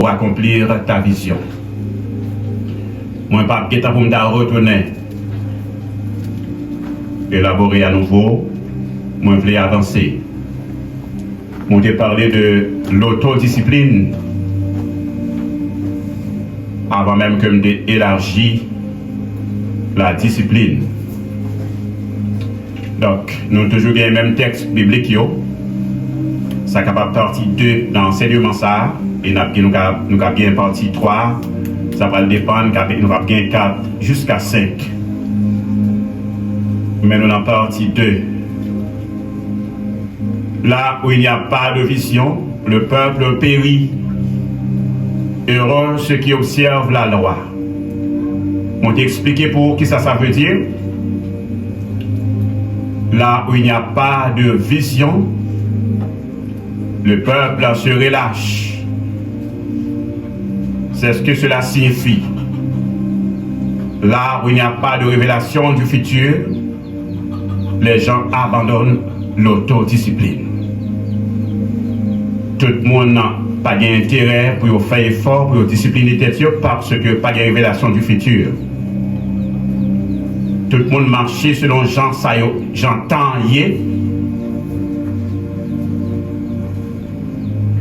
pour accomplir ta vision. Moi, pas de temps pour me retourner, élaborer à nouveau, moi, je voulais avancer. On t'a parlé de l'autodiscipline avant même que je élargi la discipline. Donc, nous avons toujours le même texte biblique. Ça capable partie 2 dans l'enseignement ça, et nous avons bien partie 3, ça va dépendre, nous avons bien 4 jusqu'à 5. Mais nous avons partie 2. Là où il n'y a pas de vision, le peuple périt. Heureux ceux qui observent la loi. On t'a expliqué pour qui ça veut dire. Là où il n'y a pas de vision, le peuple se relâche. C'est ce que cela signifie. Là où il n'y a pas de révélation du futur, les gens abandonnent l'autodiscipline. Tout le monde n'a pas d'intérêt pour faire effort, pour discipliner tête parce que pas de révélation du futur. Tout le monde marche selon j'entends y.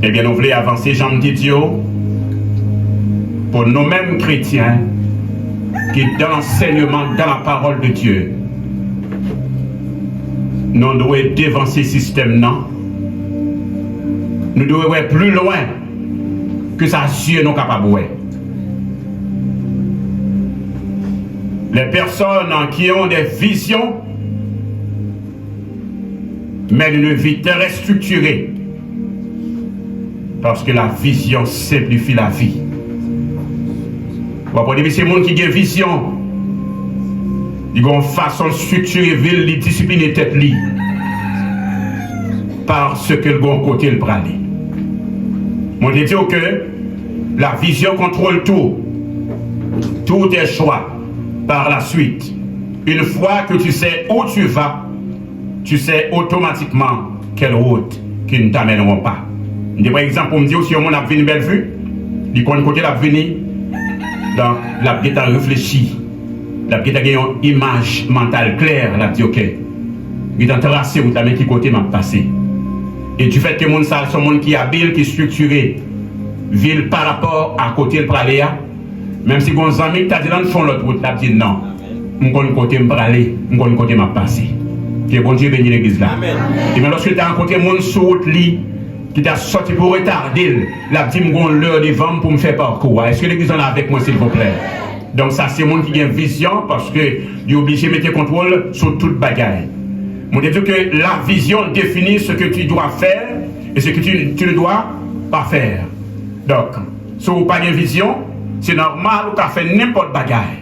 Eh bien, nous voulons avancer, Jean de Dieu, pour nous-mêmes chrétiens, qui dans l'enseignement, dans la parole de Dieu, nous devons dévancer ce système, non? Nous devons aller plus loin que ça, Dieu nous capable. Les personnes qui ont des visions mènent une vie très structurée. Parce que la vision simplifie la vie. Vous comprenez, c'est les gens qui ont une vision. Ils ont une façon structurée, ville, discipliner tête li. Parce que le bon côté le pralé. Moi, je dis que la vision contrôle tout. Tout est choix. Par la suite, une fois que tu sais où tu vas, tu sais automatiquement quelle route qui ne t'amèneront pas. Par exemple, pour me dire si on a vu une belle vue, du côté la venir, donc la petite a réfléchi, la petite a une image mentale claire, la dit ok, il a tracé où qui côté m'a passé. Et du fait que mon ça, c'est un monde qui est habile, qui est structuré, ville par rapport à côté le praléa, même si mon ami t'a dit là, font l'autre route, t'a dit non, mon côté m'a aller, mon côté m'a passé. Que bon Dieu bénisse l'église là. Et mais lorsque tu as rencontré mon sur route qui t'a sorti pour retarder, la dit m'gon l'heure devant pour me faire parcours. Est-ce que l'église en a avec moi s'il vous plaît? Donc ça c'est monde qui a une vision parce que il est obligé de mettre contrôle sur toute bagaille. Mon Dieu que la vision définit ce que tu dois faire et ce que tu ne dois pas faire. Donc, si vous n'avez pas de vision, c'est normal ou qu'à faire n'importe bagaille.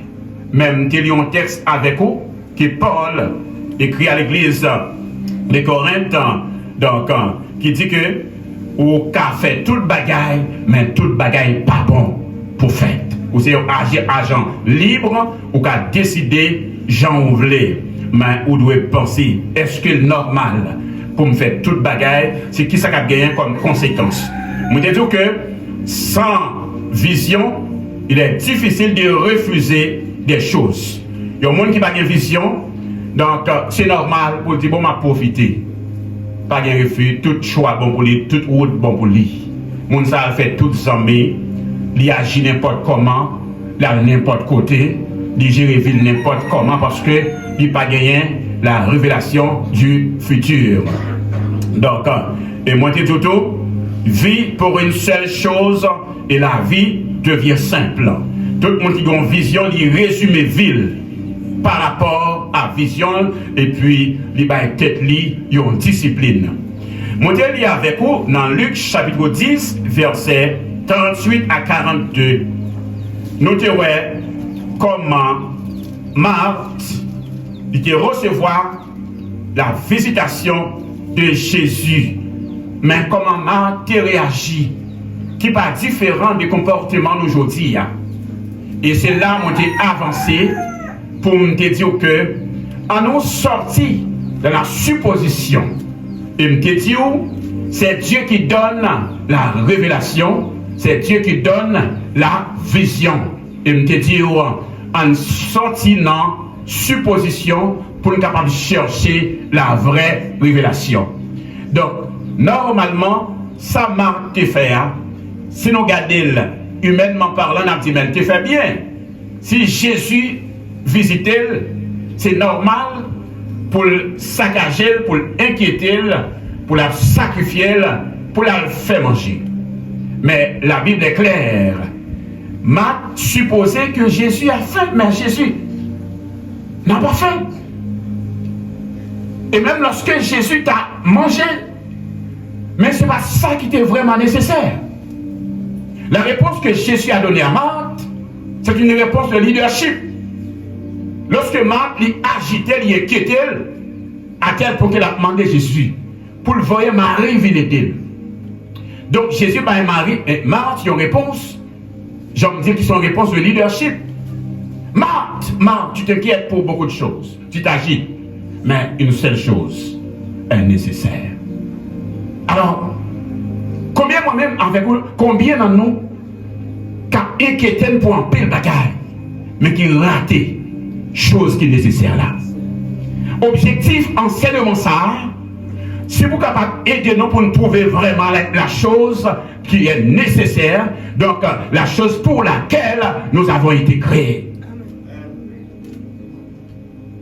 Même tu lis un texte avec vous qui Paul écrit à l'église de Corinthe, donc qui dit que ou qu'a fait toute bagaille, mais toute bagaille pas bon pour faire. Ou c'est agent libre ou qu'a décidé j'en voulais. Mais vous devez penser, est-ce que le normal pour me faire toute bagaille, c'est qui ça a gagné comme conséquence? Je te dis que sans vision, il est difficile de refuser des choses. Il y a un monde qui n'a pas de vision, donc c'est normal pour dire bon, m'a profité. Pas de refus, tout choix bon pour lui, toute route bon pour lui. Mon ça fait toutes amis, il agit n'importe comment, là n'importe côté, il gère ville n'importe comment parce que il pas gagné la révélation du futur. Donc, et moi je dis tout, vie pour une seule chose et la vie devient simple. Tout le monde qui a une vision, il résume ville par rapport à vision et puis il a tête li, il a une discipline. Moi je lis avec vous dans Luc chapitre 10 verset 38 à 42. Nous te voyons comment Marthe il recevoir la visitation de Jésus. Mais comment Marthe réagit qui n'est pas différent du comportement d'aujourd'hui. Et c'est là où j'ai avancé pour me dire que en nous sorti de la supposition et me dire c'est Dieu qui donne la révélation c'est Dieu qui donne la vision. Et me te dire, en sortant supposition pour nous capables de chercher la vraie révélation. Donc, normalement, ça m'a fait, si nous regardons humainement parlant, on a dit, mais tu fais bien. Si Jésus visitait, c'est normal pour le saccager, pour l'inquiéter, pour la sacrifier, pour la faire manger. Mais la Bible est claire. M'a supposé que Jésus a fait, mais Jésus n'a pas fait. Et même lorsque Jésus t'a mangé, mais ce n'est pas ça qui était vraiment nécessaire. La réponse que Jésus a donnée à Marthe, c'est une réponse de leadership. Lorsque Marthe agitait, il inquiétait, à tel point qu'elle a demandé Jésus pour le voir Marie venir. Donc Jésus par Marie et Marthe, ils ont réponse. J'aime dire qu'ils sont réponse de leadership. Marthe, tu t'inquiètes pour beaucoup de choses. Tu t'agites. Mais une seule chose est nécessaire. Alors, combien moi-même avec vous, combien d'entre nous qui inquiètent pour un pile bagaille, mais qui ratent chose qui est nécessaire là. Objectif, enseignement ça, si vous êtes capable d'aider nous pour nous trouver vraiment la chose qui est nécessaire, donc la chose pour laquelle nous avons été créés.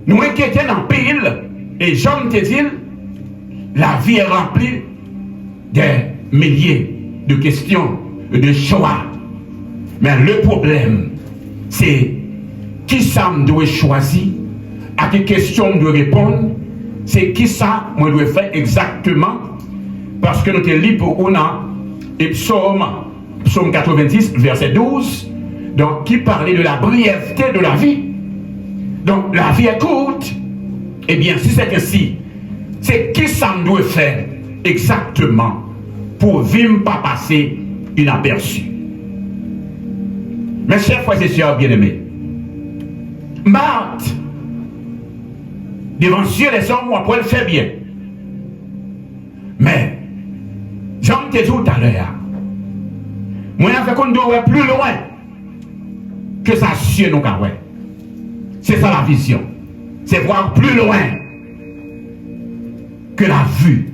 Nous inquiétons en pile, et Jean te dit, la vie est remplie des milliers de questions, de choix. Mais le problème, c'est qui ça me doit choisir, à quelle question me doit répondre, c'est qui ça me doit faire exactement, parce que nous te lisons pour Psaume 90, verset 12, donc qui parlait de la brièveté de la vie. Donc la vie est courte. Eh bien, si c'est ainsi, c'est qui ça me doit faire exactement pour vivre pas passer inaperçu. Mes chers frères et sœurs bien-aimés, Marthe, devant Dieu les hommes, on peut le faire bien. Mais, j'en te dis tout à l'heure, moi, il qu'on doit aller plus loin que ça, Dieu nous a. C'est ça la vision. C'est voir plus loin que la vue.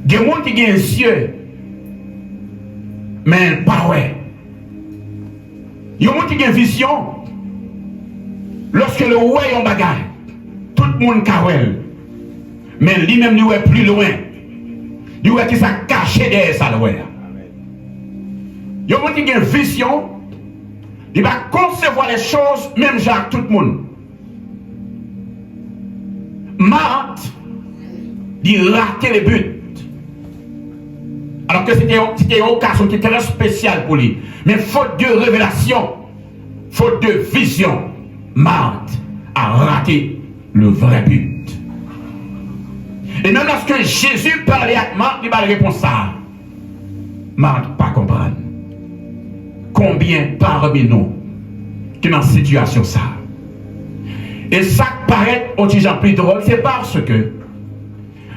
Il y a des gens qui ont les yeux, mais pas ouais. Il y a des gens qui ont une vision. Lorsque le ouais est en bagaille, tout le monde kawel. Mais lui-même, il est plus loin. Il est qui s'est caché derrière ça. Il y a des gens qui ont une vision. Il va concevoir les choses, même Jacques, tout le monde. Marthe, il ratait les buts. Alors que c'était une occasion qui était très spéciale pour lui. Mais faute de révélation, faute de vision, Marthe a raté le vrai but. Et même lorsque Jésus parlait à Marthe, il va répondre ça. Marthe, pas comprendre. Combien parmi nous qui sont dans cette situation ça? Et ça paraît au petit plus drôle, c'est parce que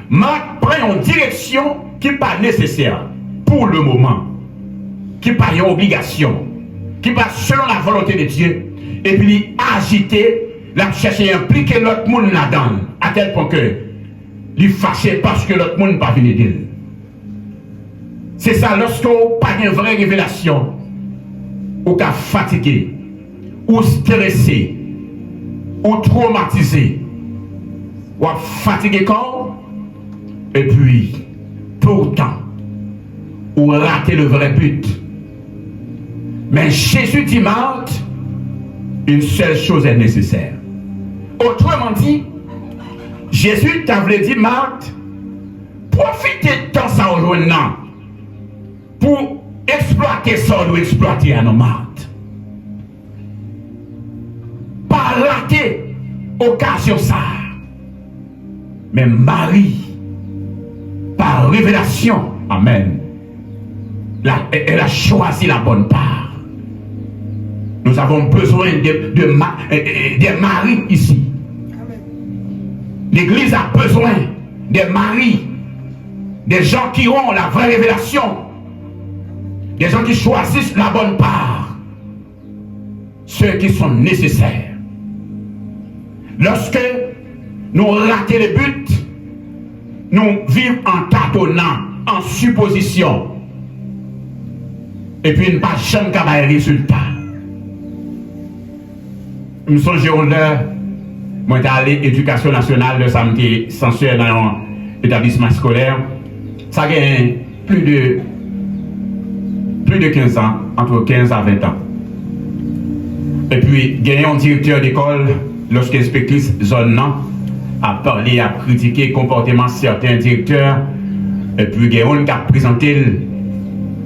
Marthe prend une direction qui n'est pas nécessaire pour le moment, qui n'est pas une obligation, qui n'est pas selon la volonté de Dieu, et puis agiter, la chercher à impliquer l'autre monde là-dedans, à tel point que il fâché parce que l'autre monde n'est pas venu d'elle. C'est ça, lorsqu'on n'a pas une vraie révélation, ou qu'à fatigué, ou stressé, ou traumatisé, ou à fatigué corps, et puis, pourtant, ou rater le vrai but. Mais Jésus dit, Marthe, une seule chose est nécessaire. Autrement dit, Jésus t'avait dit, Marthe, profitez de temps ça aujourd'hui pour exploiter ça ou exploiter à nos Marthe. Pas rater occasion ça. Mais Marie, par révélation, amen, elle a choisi la bonne part. Nous avons besoin des maris ici. L'Église a besoin des maris, des gens qui ont la vraie révélation. Des gens qui choisissent la bonne part. Ceux qui sont nécessaires. Lorsque nous ratons les buts, nous vivons en tâtonnant, en supposition. Et puis, nous ne pas jamais avoir de résultat. Je me souviens moi j'étais allé à l'éducation nationale le samedi sensuel dans un établissement scolaire. Ça a plus de 15 ans, entre 15 à 20 ans. Et puis, il y a un directeur d'école, lorsque l'inspectrice zone a parlé, a critiqué le comportement de certains directeurs, et puis il y a un qui a présenté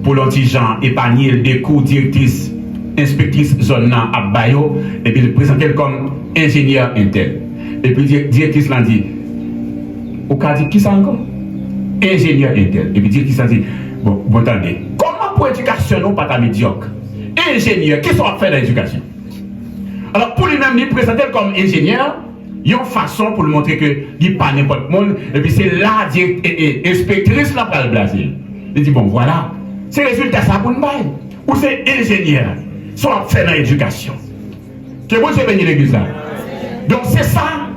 pour l'anti-gens épargner des cours directrice, inspectrice zone à Bayo, et puis il présentait comme ingénieur intel. Et puis directrice l'a dit, au cas dit qui ça encore? Ingénieur intel. Et puis directrice l'a dit, bon, attendez, comment pour l'éducation non pas ta médiocre? Ingénieur, qu'est-ce qu'on va faire dans l'éducation? Alors pour lui-même, il présentait comme ingénieur, il y a une façon pour lui montrer qu'il n'est pas n'importe monde, et puis c'est là, inspectrice là pour le Brésil. Il dit, bon voilà, c'est le résultat ça pour nous bailler. Ou c'est ingénieur, soit fait dans l'éducation. Que vous avez béni l'église là. Donc c'est ça,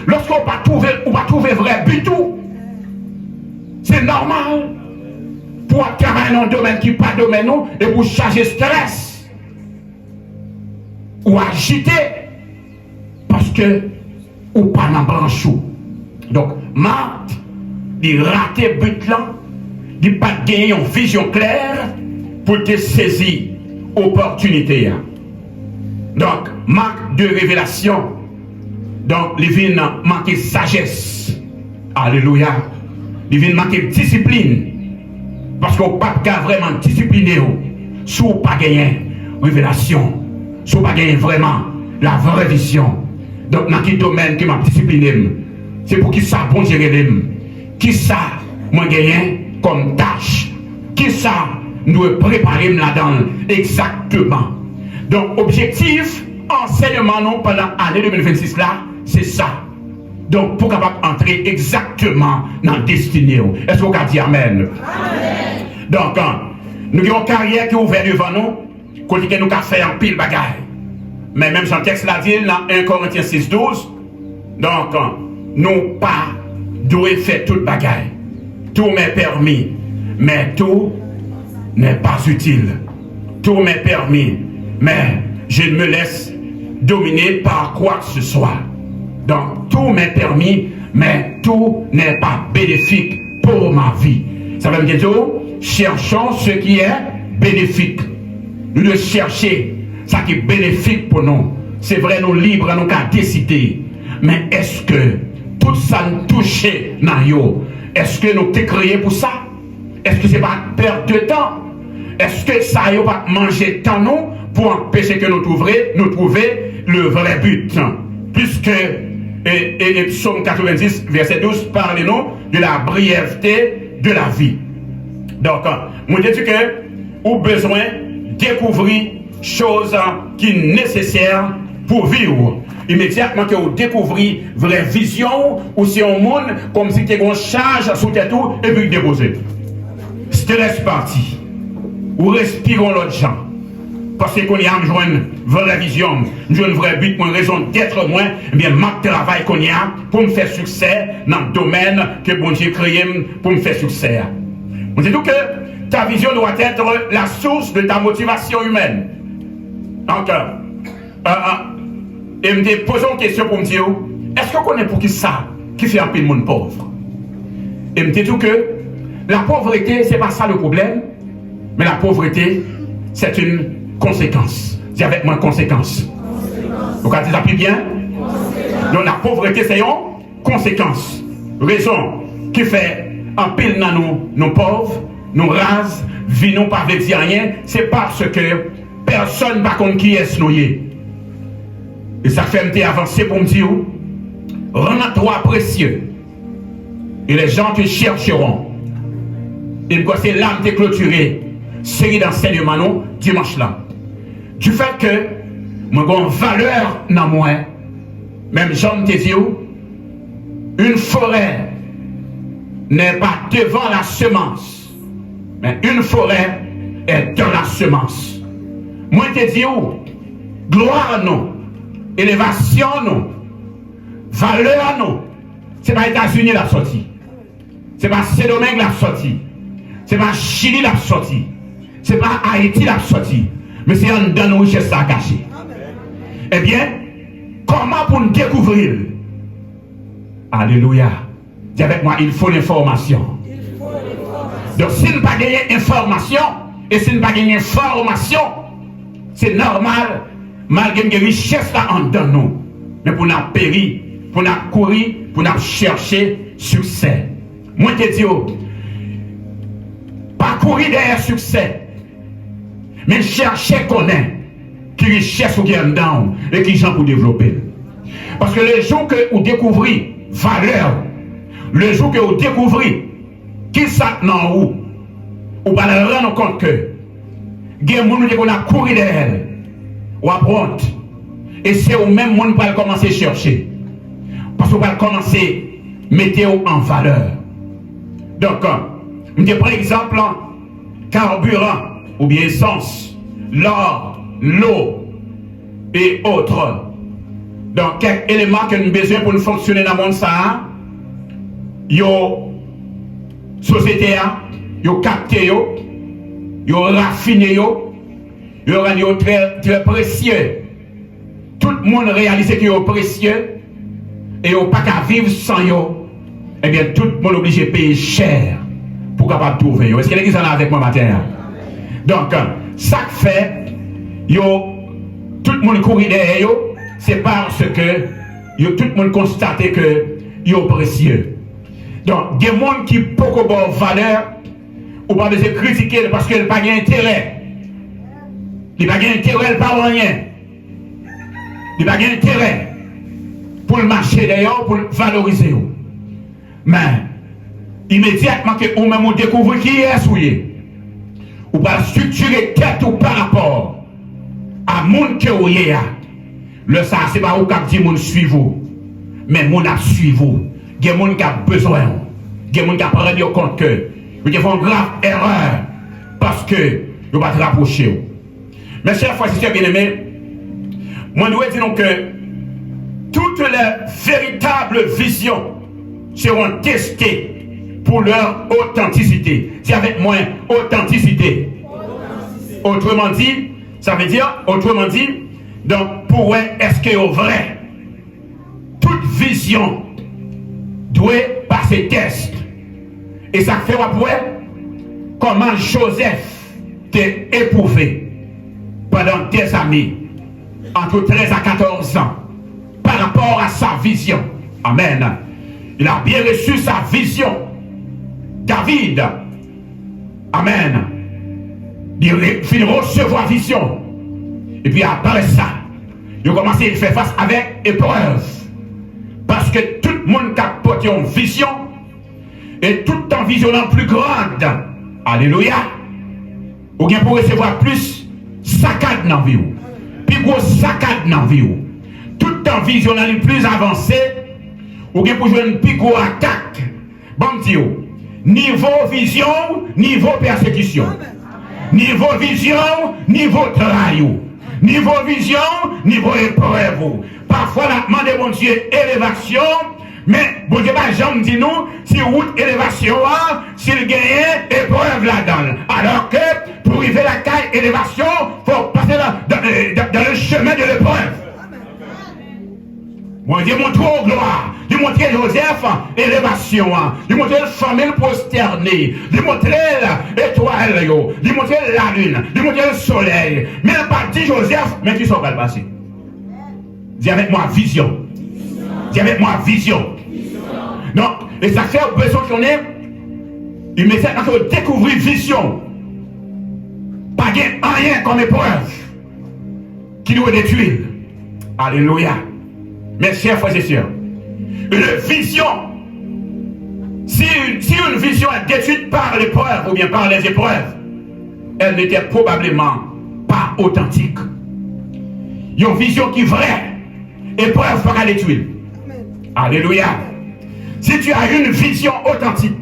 lorsqu'on ne va trouver vrai but tout, c'est normal pour travailler dans un domaine qui n'est pas domaine nous, et pour charger stress. Ou agité parce que ou pas dans branchou. Donc Marthe il raté but là, il pas gagner une vision claire pour te saisir opportunité. Donc manque de révélation. Donc il vient manquer sagesse. Alléluia. Il vient manquer discipline parce qu'on pas vraiment discipliné si on pas gagner révélation. Si vous ne pas vraiment la vraie vision. Donc, dans quel domaine qui m'a discipliné, c'est pour qui ça bon gérer. Qui ça moi gagner comme tâche. Qui ça nous préparer là-dedans exactement. Donc, objectif, enseignement non pendant l'année 2026 là, c'est ça. Donc, pour capable entrer exactement dans la destinée. Est-ce que vous avez dit Amen? Amen. Donc, nous avons une carrière qui est ouverte devant nous. Qu'on dit que nous avons fait un pile bagaille. Mais même son texte l'a dit dans 1 Corinthiens 6:12. Donc, nous pas devons faire toute bagaille. Tout m'est permis, mais tout n'est pas utile. Tout m'est permis, mais je me laisse dominer par quoi que ce soit. Donc, tout m'est permis, mais tout n'est pas bénéfique pour ma vie. Ça veut dire, cherchons ce qui est bénéfique. Nous devons chercher ce qui est bénéfique pour nous. C'est vrai, nous libres, nous avons décidé. Mais est-ce que tout ça nous touche dans nous? Est-ce que nous t'es créé pour ça? Est-ce que ce n'est pas perte de temps? Est-ce que ça n'a pas mangé temps nous pour empêcher que nous trouvions le vrai but? Puisque Psaume 90, verset 12, parle-nous de la brièveté de la vie. Donc, moi je dis que vous avez besoin découvrir choses qui sont nécessaires pour vivre. Immédiatement que vous découvrez vraie vision, ou c'est un monde comme si tu as une charge sous tes tout et puis déposer. Stress parti. Ou respirons l'autre gens. Parce qu'on y a une vraie vision, une vraie but, une raison d'être moins, eh bien, marque travail qu'on y a pour me faire succès dans le domaine que bon Dieu créé pour me faire succès. On dit donc que ta vision doit être la source de ta motivation humaine. Donc, et me pose une question pour me dire, est-ce qu'on connaît pour qui ça qui fait un peu de monde pauvre? Et me dit tout que la pauvreté, c'est pas ça le problème, mais la pauvreté, c'est une conséquence. Dis avec moi conséquence. Donc, vous appuyez bien? Donc, la pauvreté, c'est une conséquence. Raison qui fait un pile dans nous pauvres, nous rase, vie nous pas dire rien, c'est parce que personne ne va contre qui est noyé. Et ça fait me avancer pour me dire, rends-toi précieux. Et les gens te chercheront. Et c'est là que tu es clôturé. Série d'enseignements nous, dimanche là. Du fait que, moi, j'ai une valeur dans moi, même Jean te dit, une forêt n'est pas devant la semence, mais une forêt est dans la semence. Moi, je te dis, gloire nous, élévation nous, valeur nous, c'est pas les États-Unis la sortie. C'est pas Saint-Domingue la sortie. C'est pas Chili la sortie. C'est pas Haïti la sortie. Mais c'est un dans nos richesses à cacher. Eh bien, comment pour nous découvrir? Alléluia. Dis avec moi, il faut l'information. Donc, si nous n'avons pas gagné information, et si nous n'avons pas gagné information, c'est normal, malgré une richesse là en dedans nous. Mais pour nous périr, pour nous courir, pour nous chercher succès. Moi, je te dis, pas courir derrière succès, mais chercher connaître qui richesse ou qui est dedans et qui gens pour développer. Parce que le jour que vous découvrez valeur, le jour que vous découvrez qui ça dans vous, vous allez rendre compte que il y a des gens qui ont couru derrière, ou apprendre. Et c'est au même monde qui va commencer à chercher. Parce que vous allez commencer à mettre en valeur. Donc, par exemple, carburant ou bien essence, l'or, l'eau et autres. Donc, quelques éléments que nous avons besoin pour nous fonctionner dans le monde, ça, yo société, yo capté, yo raffiné, yo rendu très, très précieux. Tout le monde réalise que yo précieux et yo pas qu'à vivre sans yo. Eh bien, tout le monde est obligé de payer cher pour capable trouver. Est-ce que l'église en a avec moi matin? Donc, ça fait, tout le monde courir derrière, c'est parce que tout le monde constate que yo précieux. Donc, des gens qui n'ont pas de valeur, ou pas besoin de critiquer parce qu'ils n'ont pas d'intérêt. Ils n'ont pas d'intérêt, pas rien. Ils n'ont pas d'intérêt pour le marché d'ailleurs, pour le valoriser. Mais, immédiatement que vous-même découvrez qui est souillé, vous pouvez structurer tête ou par rapport à monde que vous êtes. Le ça, c'est pas vous qui dit moun suivez vous, mais moun a suivi vous. Il y a des gens qui ont besoin. Il y a des gens qui ont rendu compte que vous font une grave erreur parce que vous ne pas te rapprocher. Mes chers frères et sœurs bien-aimés, moi je dois dire que toutes les véritables visions seront testées pour leur authenticité. C'est avec moi, authenticité. Autrement dit, ça veut dire, autrement dit, donc pour est-ce que c'est vrai? Toute vision doit passer test. Et ça fait après comment Joseph t'est éprouvé pendant des années, entre 13 à 14 ans, par rapport à sa vision. Amen. Il a bien reçu sa vision. David, amen, il finit recevoir vision. Et puis après ça, il a commencé à faire face avec épreuve. Parce que tout le monde qui a porté une vision, et tout en visionnant plus grande, alléluia, ou bien pour recevoir plus saccade dans la vie, plus gros saccade dans la vie, tout en visionnant les plus avancé, ou bien pour jouer une plus gros attaque. Bon Dieu, niveau vision, niveau persécution, niveau vision, niveau travail, niveau vision, niveau épreuve. Parfois, la demande de mon Dieu élévation, mais bon Dieu, j'aime dire nous, si route élévation, s'il gagne épreuve là-dedans. Alors que pour arriver à la caille élévation, il faut passer dans le chemin de l'épreuve. Bon Dieu, montre gloire. Dieu montre Joseph, élévation. Dieu montre la famille prosternée. Dieu montre l'étoile. Dieu montre la lune. Dieu montre le soleil. Mais pas dit Joseph, mais qui sont pas le passé. Dis avec moi vision. Dis avec moi vision. Non, et ça fait besoin qu'on ait. Il me fait découvrir vision. Pas rien comme épreuve qui doit détruire. Alléluia. Mes chers frères et sœurs, une vision, si une vision est détruite par l'épreuve ou bien par les épreuves, elle n'était probablement pas authentique. Une vision qui est vraie, épreuve pas détruire. Alléluia. Si tu as une vision authentique,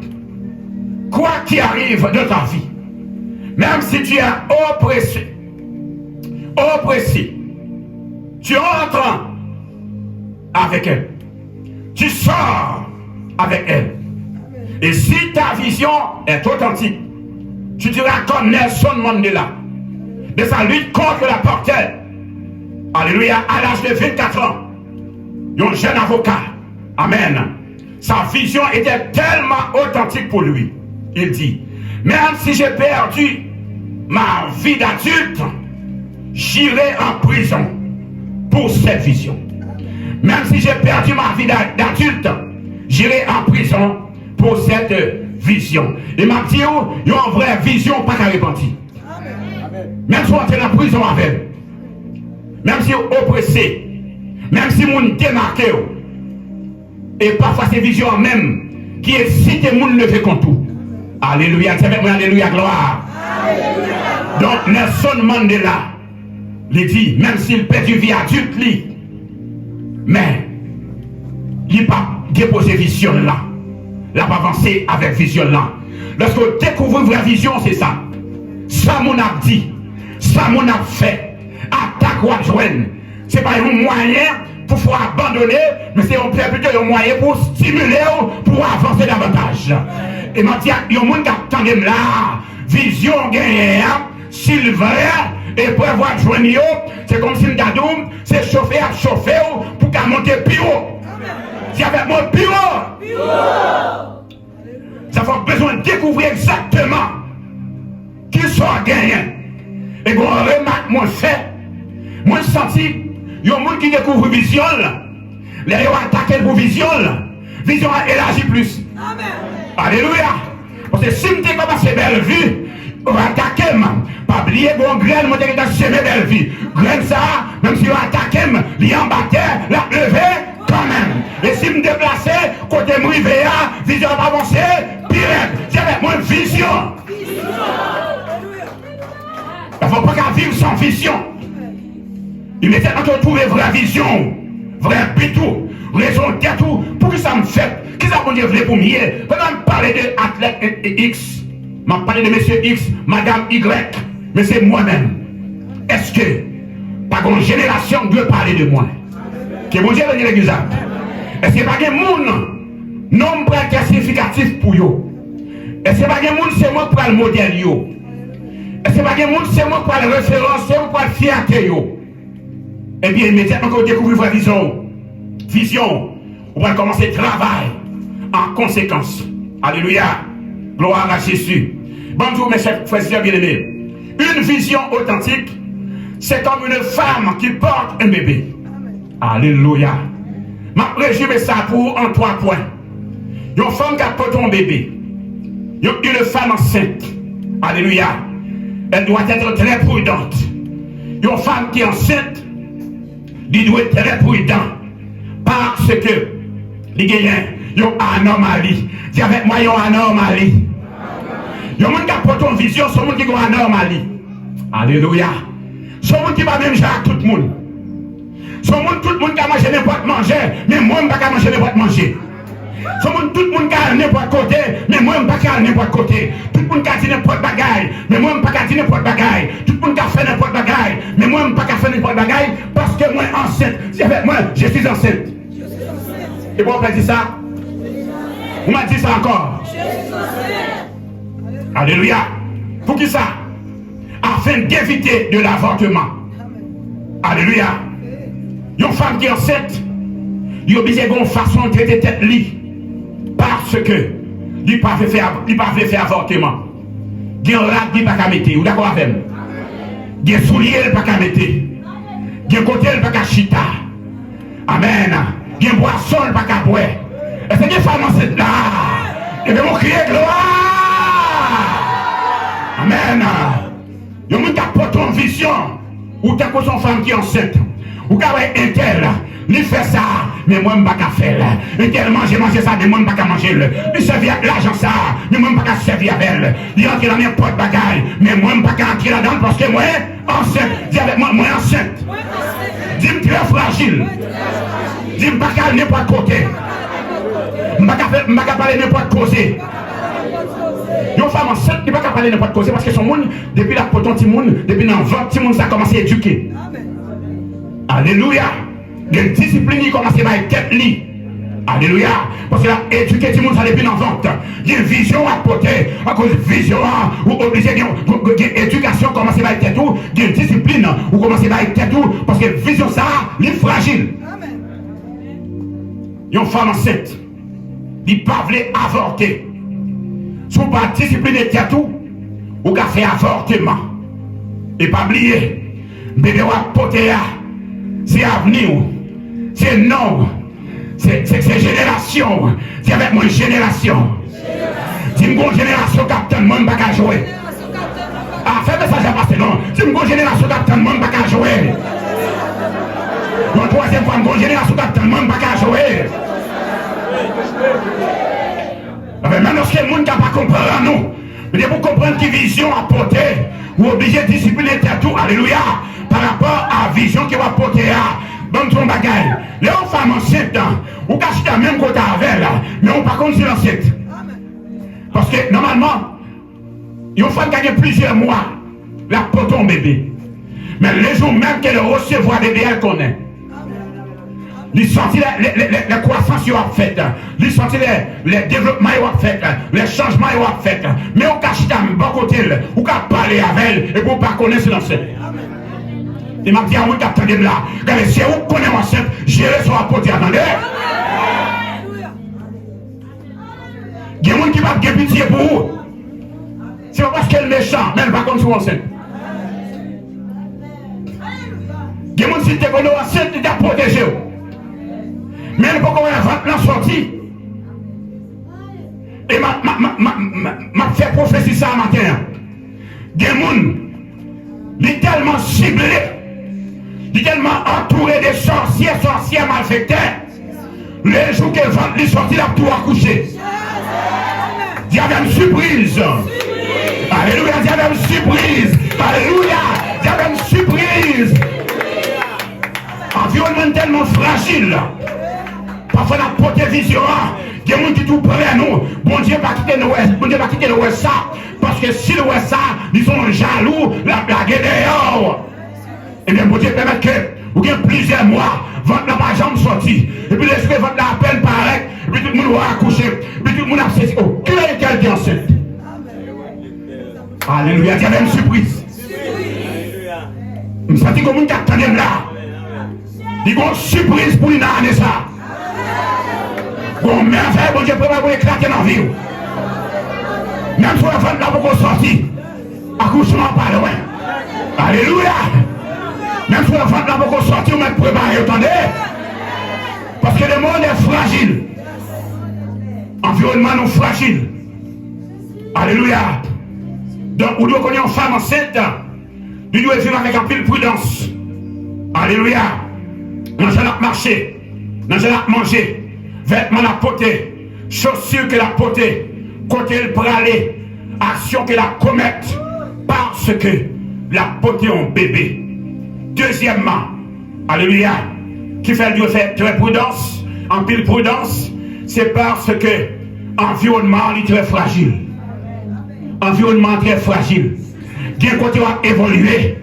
quoi qu'il arrive dans ta vie, Même si tu es oppressé, tu entres avec elle. Tu sors avec elle. Et si ta vision est authentique, tu diras comme Nelson Mandela, de sa lutte contre l'apartheid. Alléluia, à l'âge de 24 ans, un jeune avocat. Amen. Sa vision était tellement authentique pour lui. Il dit, même si j'ai perdu ma vie d'adulte, j'irai en prison pour cette vision. Même si j'ai perdu ma vie d'adulte, j'irai en prison pour cette vision. Et m'a dit, il y a une vraie vision, pas qu'à repentir. Même si on est en prison avec elle, même si on est oppressé, même si on est démarqué, et parfois c'est vision même qui est si que monde levé contre tout. Alléluia, c'est avec moi, alléluia, gloire. Alléluia. Donc Nelson Mandela, il dit, même s'il perd du vie adulte, mais il n'a pas déposé vision là. Il n'a pas avancé avec vision là. Lorsqu'on découvre une vraie vision, c'est ça. Ça mon a dit, ça mon a fait. Attaque ou adjoindre. Ce n'est pas un moyen pour pouvoir abandonner, mais c'est plutôt un moyen pour stimuler, pour avancer davantage. Et m'a dit, il y a un monde qui attend là, vision gagnée, Sylvain, et pour avoir joindre, c'est comme si le gadoum, c'est chauffer pour qu'à monter plus haut. Si avec moi plus haut, ça fait besoin de découvrir exactement qui soit gagnant. Et qu'on remarque, moi fait, moi senti, il y a un monde qui découvre vision, les gens attaquent pour vision élargit plus. Amen. Alléluia. Parce que si je ne pas ces belles vies, on va attaquer, pas oublier bon graine, moi j'ai semé belle vie. Graine ça, même si on attaque, il en battait, la lever quand même. Et si je me déplace, côté moi vision va avancer, pire. C'est avec moi vision. Il ne faut pas qu'à vivre sans vision. Il m'était quand on trouve vraie vision, vrai bitou, raison d'être tout, pour que ça me fait, qui ça qu'on dit pour mieux. Pendant que parler de athlète X, m'a parlé de monsieur X, madame Y, mais c'est moi-même. Est-ce que, par une génération, Dieu parler de moi? Que mon Dieu va dire l'église. Est-ce que pas un monde, nombre significatif pour vous? Est-ce que pas un monde, c'est moi pour le modèle yo? Est-ce que pas un monde, c'est moi pour la référence, c'est moi pour la fierté yo? Eh bien, immédiatement qu'on découvre votre vision, on va commencer le travail en conséquence. Alléluia. Gloire à Jésus. Bonjour mes chers frères bien-aimés. Une vision authentique, c'est comme une femme qui porte un bébé. Alléluia. Je résume ça pour en 3 points. Une femme qui porte un bébé. Une femme enceinte. Alléluia. Elle doit être très prudente. Une femme qui est enceinte, il doit être très prudent. Parce que, il y a une anomalie. Dis avec moi, il y a une anomalie. Il y a un monde qui a porté une vision, c'est un monde qui a une anomalie. Alléluia. C'est un monde qui va même gérer tout le monde. C'est un monde, tout le monde qui a mangé n'importe manger, mais moi, je ne peux pas manger n'importe manger. C'est un monde, tout le monde qui a n'importe côté, mais moi, je ne peux pas n'importe côté. Tout le monde qui a dit n'importe bagaille, mais moi, je ne peux pas dire n'importe bagaille. Tout le monde qui a fait n'importe bagaille, mais moi, je ne peux pas faire n'importe bagaille, parce que moi, enceinte. Si avec moi, je suis enceinte. Et pourquoi on dit ça? On m'a dit ça encore. Alléluia. Pour qui ça? Afin d'éviter de l'avortement. Alléluia. Une femme qui est enceinte, il y a besoin d'une façon de traiter tête li. Parce que il ne peut pas faire avortement. Il y a un rat qui ne peut pas mettre. Vous d'accord avec moi? Il y a un soulier qui ne peut pas mettre. Il y a un côté qui ne peut pas chita. Amen. Il y a un boisson qui ne peut pas boire. Est-ce que les femmes enceintes là? Et bien, on crie gloire. Amen. Il y a un monde qui porte une vision. Ou tu as une femme qui est enceinte. Ou tu as un tel. Il fait ça, mais moi je ne peux pas faire. Il a manger ça, mais moi je ne peux pas manger. Il servir l'argent ça, mais moi je ne peux pas servir avec elle. Il entre dans n'importe bagaille, mais moi je ne peux pas entrer là-dedans parce que moi, enceinte. Dis avec moi, moi enceinte. Dis-moi très fragile. Dis-moi pas n'importe côté. Je ne peux pas parler n'importe côté. Une femme enceinte qui ne peut pas parler n'importe quoi parce que son monde, depuis la poton petit monde, depuis dans 20 petit monde, ça a commencé à éduquer. Alléluia. Il y a une discipline qui commence à être tête lit. Alléluia. Parce que là, éduquer tout le monde, ça depuis dans 20. Il y a une vision à porter. À cause de vision, ou obligé l'éducation commence à être tête tout. Il y a une discipline ou commence à être tête tout. Parce que vision ça, il est fragile. Il y a une femme enceinte. Il ne peut pas avorter. Si vous pas discipliner tête tout, vous avez fait avortement. Et pas oublier, bébé à porter, c'est avenir, c'est non. C'est génération. C'est avec moi génération. Si je suis une génération capitaine, moi je ne peux pas jouer. Ah, fais ça, j'ai passé non. Si je suis une génération capitaine, moi je ne peux pas jouer. La troisième fois, une génération capitaine, moi je ne peux pas jouer. Mais maintenant, ce que le monde ne peut pas comprendre, nous. Mais pour comprendre quelle vision apporter, vous êtes obligé de discipliner tout. Alléluia. Par rapport à la vision qui va apporter. Dans ton bagage, les femmes enceintes, ou cachez la même côté avec elle, mais on ne pas contre si l'enceinte. Parce que normalement, il y a une femme qui a plusieurs mois, la poton bébé. Mais les jours même qu'elle recevoir bébé, elle connaît. Il sentit la croissance qu'il a faite, il sentit les développements qu'il a fait, les changements qu'il a fait. Mais on cache ta bon côté, ou qu'à parler avec elle, et pour ne pas connaître si l'enceinte. Il m'a dit à vous qu'attendez là. Regardez, si vous connaissez enceinte, gérer son apporté, attendez. Il y a des gens qui va faire pitié pour vous. C'est pas parce qu'elle est méchante, mais elle va comme si vous enceinte. Il y a des gens qui sont enceinte, ils sont protégés. Mais elle ne peut pas avoir la sortie. Et m'a fait prophétie ça matin. Il y a des gens qui sont tellement ciblés. Il est tellement entouré de sorciers malfaiteurs. Les jours qu'elle vend, les sorties là tout accouché. Il y avait une surprise. Alléluia, il y avait une surprise. Alléluia, il y avait une surprise. Environnement tellement fragile. Parfois la portée vision. Il y a des gens qui tout près à nous. Bon Dieu va quitter l'Ouest. Bon Dieu va quitter l'Ouest ça. Parce que si l'Ouest ça, ils sont jaloux, la blague est dehors. Et bien, bon Dieu permet que vous ayez plusieurs mois, votre n'a pas jamais sorti. Et puis, laissez votre appel pareil, et puis tout le monde va accoucher, et puis tout le monde a cessé. Oh, qui est quelqu'un enceinte? Alléluia, il y avait une surprise. Je me sens que le monde attendait là. Il y a une surprise pour une année ça. Bon, merveille, bon Dieu prépare pour éclater dans la vie. Même si la femme n'a pas sorti, accouchement pas loin. Alléluia. Même si la femme n'a pas sorti, on va préparer, attendez. Parce que le monde est fragile. Environnement nous fragile. Alléluia. Donc, vous devez connaître une femme enceinte. Vous devez vivre avec un peu de prudence. Alléluia. Dans la marché, dans la manger, vêtements la porter, chaussures que la porter, côté le aller, action que la commettre, parce que la porter en bébé. Deuxièmement, alléluia, qui fait Dieu fait très prudence, en pile prudence, c'est parce que l'environnement est très fragile. Environnement très fragile. Bien côté va évoluer.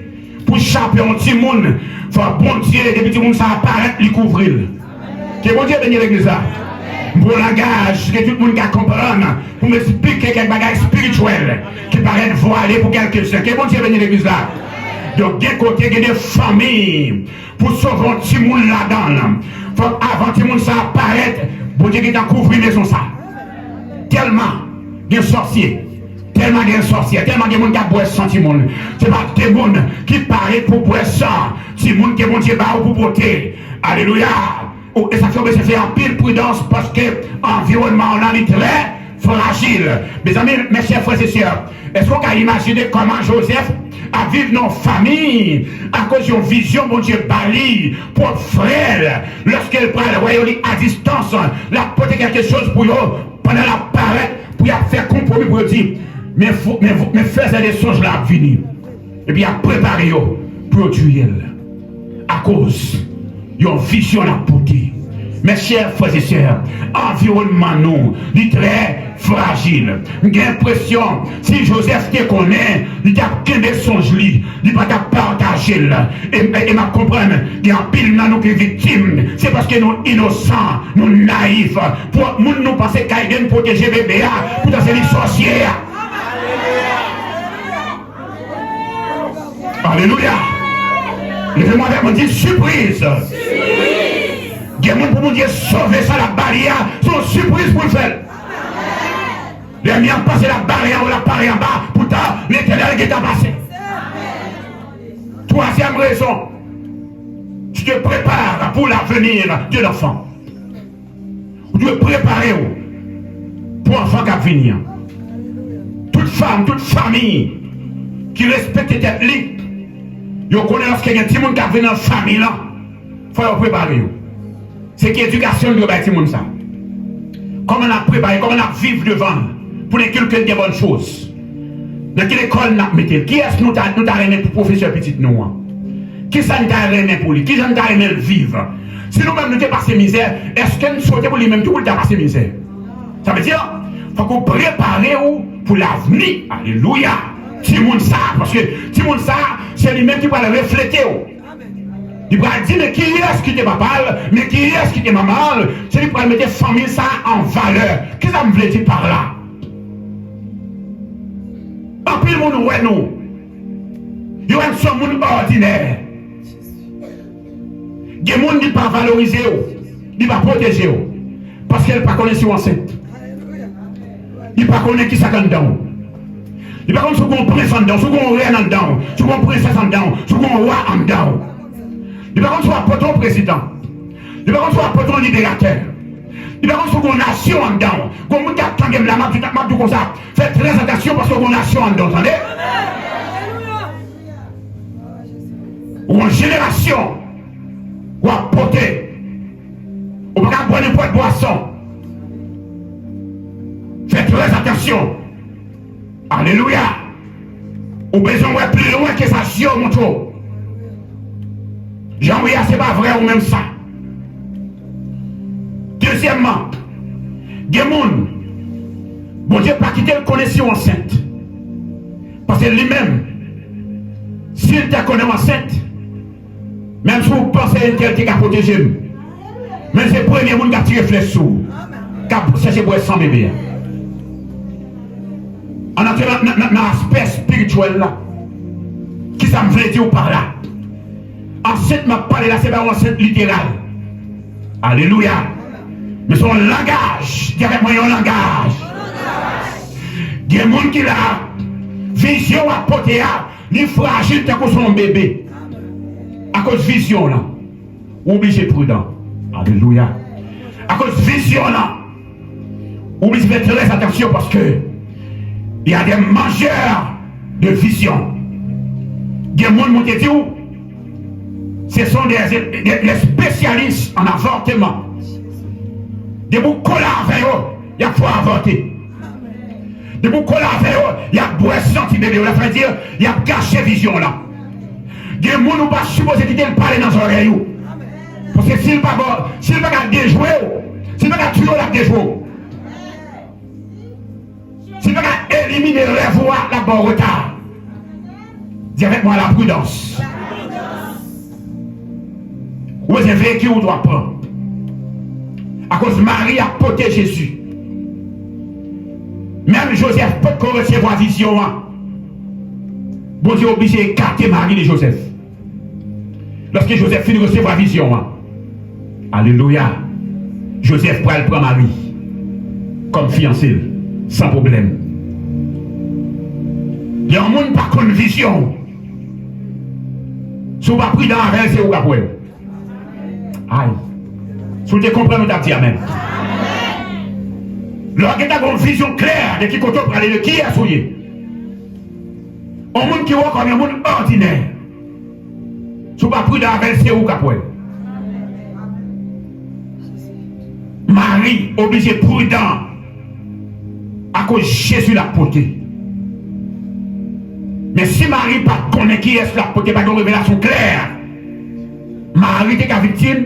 Pour chaper un petit monde, il faut bon Dieu, et puis tout le monde ça apparaît, lui couvrir. Que bon Dieu bénisse l'église là. Pour langage, que tout le monde comprenne, pour m'expliquer quelques bagages spirituels qui paraissent voilés pour quelques-uns. Que bon Dieu bénisse l'église là. Donc, d'un côté, il y a des familles pour sauver un petit monde là-dedans. Il faut avant que le monde ça apparaît, bon Dieu qui t'a couvert maison ça. Tellement, il y a des sorciers. Tellement il y a des sorciers, tellement il y a des gens qui boivent sans petit monde. C'est pas des gens qui paraissent pour boire sans. C'est des gens qui vont dire pour beauté. Alléluia. Et ça fait faire en pile prudence parce que l'environnement là est très fragile. Mes amis, mes chers frères et sœurs, est-ce qu'on peut imaginer comment Joseph a vécu dans la famille à cause d'une vision, mon Dieu, Bali, pour frère, lorsqu'elle prend le royaume à distance, la porter quelque chose pour eux, pendant la parade, pour faire compromis pour dire, mais faites des choses là à venir. Et puis à préparer pour tuer à cause d'une vision à porter. Mes chers frères et sœurs, environnement nous, il est très fragile. J'ai l'impression, si Joseph te connaît, il a qu'un songe, il va partager. Et m'a comprendre, il y a un pile dans nous qui est victime. C'est parce que nous innocents, nous naïfs. Pour nous penser qu'il y a protéger bébé, pour dans les sorciers. Alléluia. Levez-moi vers mon Dieu, surprise. Il y a des gens pour mon Dieu sauver ça, la barrière, c'est une surprise pour le faire. Les miens passent la barrière ou la barrière en bas, pourtant l'éternel qui t'a passé. Troisième raison, tu te prépares pour l'avenir de l'enfant. Tu te prépares pour l'enfant qui va venir. Toute femme, toute famille qui respecte tes têtes libres, vous connaissez lorsqu'il y a un petit monde qui vient dans la famille, il faut vous préparer. C'est l'éducation de ce monde. Comment on a préparé, comment on a vivre devant pour inculquer des bonnes choses. Dans quelle école nous mettons? Qui est-ce que nous avons aimé pour professeur petit nous? Qui ça nous a aimé pour lui? Qui ça nous a aimé vivre? Si nous-mêmes nous avons passé misère, est-ce que nous souhaitons pour lui-même tout le temps passer misère? Ça veut dire qu'il faut qu'on prépare pour l'avenir. Alléluia! Timoun ça, parce que Timoun ça, c'est lui-même qui va le refléter. Il va dire, mais qui est-ce qui te va mal, mais qui est-ce qui te va mal? C'est lui qui va mettre la famille ça en valeur. Qu'est-ce que ça me veut dire par là? En plus, le monde, ouais, nous. Il y a un monde ordinaire. Il y a un monde qui ne va pas valoriser, il va protéger. Parce qu'elle ne va pas connaître si on enceinte. Il ne va pas connaître qui ça dedans. Il ne va pas connaître ce qu'on prince en dedans, ce qu'on reine en dedans, ce qu'on princesse en dedans, ce qu'on roi en dedans. Il va contre soit patron président. Il va contre soit patron libérateur. Il va contre soit une nation en dedans. Comme vous avez la map tout comme ça. Faites très attention parce qu'on a une nation en dedans. Entendez? Ou une génération. Ou à porter. Ou pas boire n'importe boisson. Faites très attention. Alléluia. Ou besoin de plus loin que ça sur mon tour. Jean-Louis, c'est pas vrai ou même ça. Deuxièmement, des gens, bon Dieu pas quitter le connexion enceinte. Parce que lui-même, s'il t'a connu enceinte, même si vous pensez qu'il a protégé, même c'est le premier monde qui a tiré flèche sous, qui a cherché pour être sans bébé. En entrant dans l'aspect spirituel là, qui ça me veut dire par là? Enceinte m'a parlé là, c'est pas une enceinte littérale. Alléluia. Mais son langage, il y a avec moi un langage. Il y a des gens qui a vision à porter, il est fragile tant que son bébé. À cause de vision là, obligé prudent. Alléluia. À cause de vision là, obligé de faire très attention parce que il y a des mangeurs de vision. Il y a des gens qui disent ce sont des spécialistes en avortement. Des gens qui avec eux, il y a faut avorter. Des gens qui avec eux, il y a boisson qui bébé. Ça veut dire il y a gâché vision là. Des gens qui ne sont pas supposés quitter le parler dans les oreilles. Parce que s'il ne pas déjouer, s'il ne pas tuer la déjouer. S'il ne pas éliminer le rêve la bonne retard. Dis avec moi la prudence. Où est-ce vécu ou doit prendre? À cause de Marie a porté Jésus. Même Joseph peut recevoir vision. Bon Dieu obligé d'écarter Marie de Joseph. Lorsque Joseph finit de recevoir vision. Alléluia. Joseph pourra prendre Marie comme fiancée, sans problème. Il y a un monde par contre vision. Si vous n'avez pas pris dans la veille, c'est où vous avez. Aïe. Si vous comprenez, vous avez dit Amen. Lorsque vous avez une vision claire de qui côté pour aller de qui est souillé. Un monde qui voit comme un monde ordinaire. Si vous n'avez pas pris dans la veille, c'est où vous avez. Marie, obligé prudent. À cause de Jésus l'a porté. Mais si Marie pas connaît qui est la porté, pas de révélation claire. Marie était victime.